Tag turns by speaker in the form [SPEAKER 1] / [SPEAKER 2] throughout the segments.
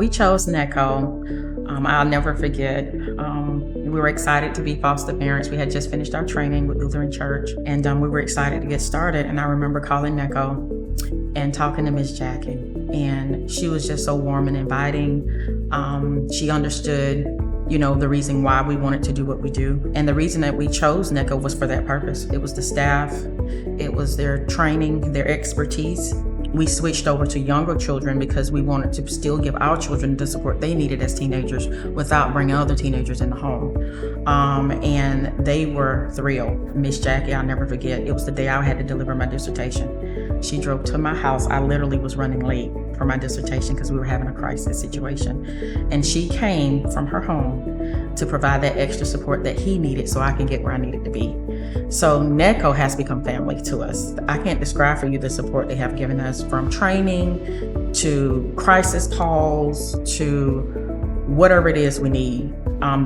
[SPEAKER 1] We chose Necco. I'll never forget. We were excited to be foster parents. We had just finished our training with Lutheran Church, and we were excited to get started. And I remember calling Necco and talking to Miss Jackie, and she was just so warm and inviting. She understood, the reason why we wanted to do what we do. And the reason that we chose Necco was for that purpose. It was the staff, it was their training, their expertise. We switched over to younger children because we wanted to still give our children the support they needed as teenagers without bringing other teenagers in the home. And they were thrilled. Miss Jackie, I'll never forget, it was the day I had to deliver my dissertation. She drove to my house. I literally was running late for my dissertation because we were having a crisis situation. And she came from her home to provide that extra support that he needed so I can get where I needed to be. So Necco has become family to us. I can't describe for you the support they have given us, from training to crisis calls to whatever it is we need.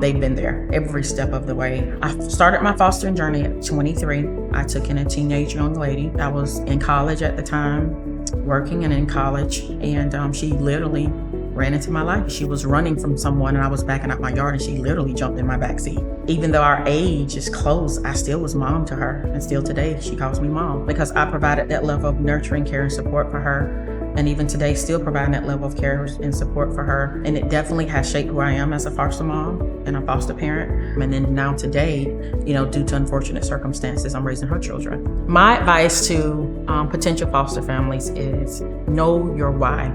[SPEAKER 1] They've been there every step of the way. I started my fostering journey at 23. I took in a teenage young lady. I was in college at the time, working and in college, and she literally ran into my life. She was running from someone and I was backing up my yard and she literally jumped in my backseat. Even though our age is close, I still was mom to her, and still today she calls me mom because I provided that level of nurturing, care, and support for her. And even today, still providing that level of care and support for her. And it definitely has shaped who I am as a foster mom and a foster parent. And then now today, due to unfortunate circumstances, I'm raising her children. My advice to potential foster families is know your why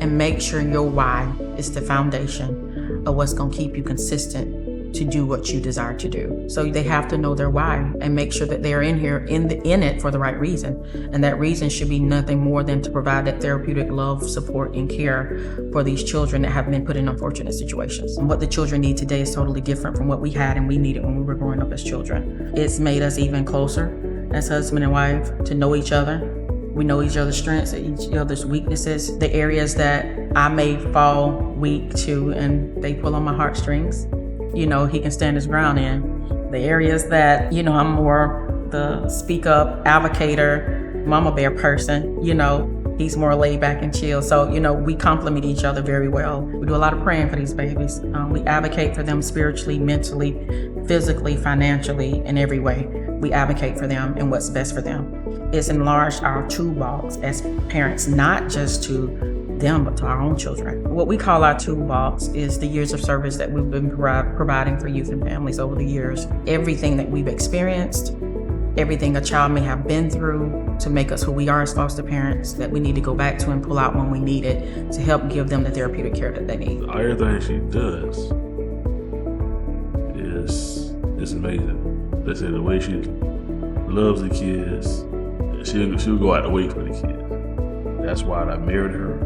[SPEAKER 1] and make sure your why is the foundation of what's gonna keep you consistent to do what you desire to do. So they have to know their why and make sure that they're in here in it for the right reason. And that reason should be nothing more than to provide that therapeutic love, support, and care for these children that have been put in unfortunate situations. And what the children need today is totally different from what we had and we needed when we were growing up as children. It's made us even closer as husband and wife to know each other. We know each other's strengths, each other's weaknesses, the areas that I may fall weak to and they pull on my heartstrings. He can stand his ground in. The areas that, I'm more the speak up, advocator, mama bear person, he's more laid back and chill. So, we complement each other very well. We do a lot of praying for these babies. We advocate for them spiritually, mentally, physically, financially, in every way. We advocate for them and what's best for them. It's enlarged our toolbox as parents, not just to them, but to our own children. What we call our toolbox is the years of service that we've been providing for youth and families over the years. Everything that we've experienced, everything a child may have been through to make us who we are as foster parents, that we need to go back to and pull out when we need it to help give them the therapeutic care that they need.
[SPEAKER 2] Everything she does is amazing. They say the way she loves the kids, she'll go out the way for the kids. That's why I married her.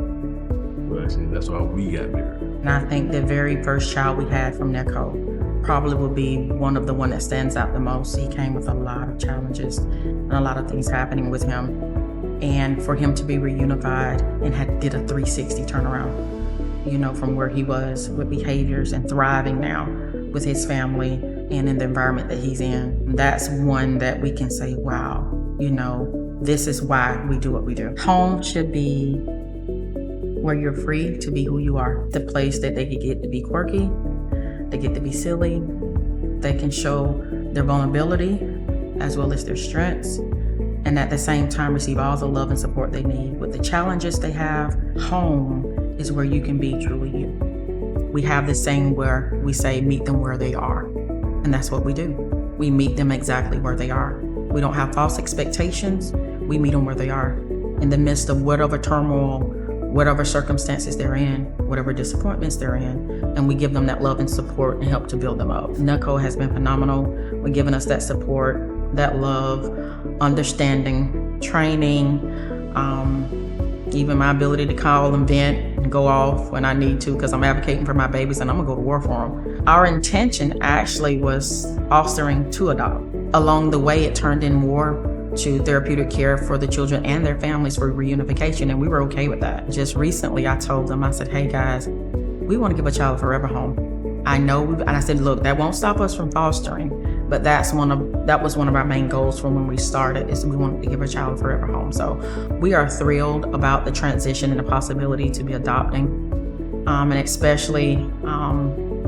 [SPEAKER 2] That's why we got married.
[SPEAKER 1] And I think the very first child we had from Necco probably will be one that stands out the most. He came with a lot of challenges and a lot of things happening with him. And for him to be reunified and did a 360 turnaround, from where he was with behaviors and thriving now with his family and in the environment that he's in. That's one that we can say, wow, this is why we do what we do. Home should be where you're free to be who you are. The place that they can get to be quirky, they get to be silly, they can show their vulnerability as well as their strengths, and at the same time receive all the love and support they need. With the challenges they have, home is where you can be truly you. We have this saying where we say, meet them where they are. And that's what we do. We meet them exactly where they are. We don't have false expectations. We meet them where they are. In the midst of whatever turmoil, whatever circumstances they're in, whatever disappointments they're in, and we give them that love and support and help to build them up. Necco has been phenomenal with giving us that support, that love, understanding, training, even my ability to call and vent and go off when I need to because I'm advocating for my babies and I'm gonna go to war for them. Our intention actually was fostering to adopt. Along the way, it turned in more to therapeutic care for the children and their families for reunification, and we were okay with that. Just recently, I told them, I said, hey guys, we want to give a child a forever home. I know, and I said, look, that won't stop us from fostering, but that was one of our main goals from when we started, is we wanted to give a child a forever home. So we are thrilled about the transition and the possibility to be adopting and especially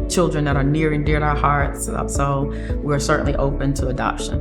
[SPEAKER 1] children that are near and dear to our hearts. So we're certainly open to adoption.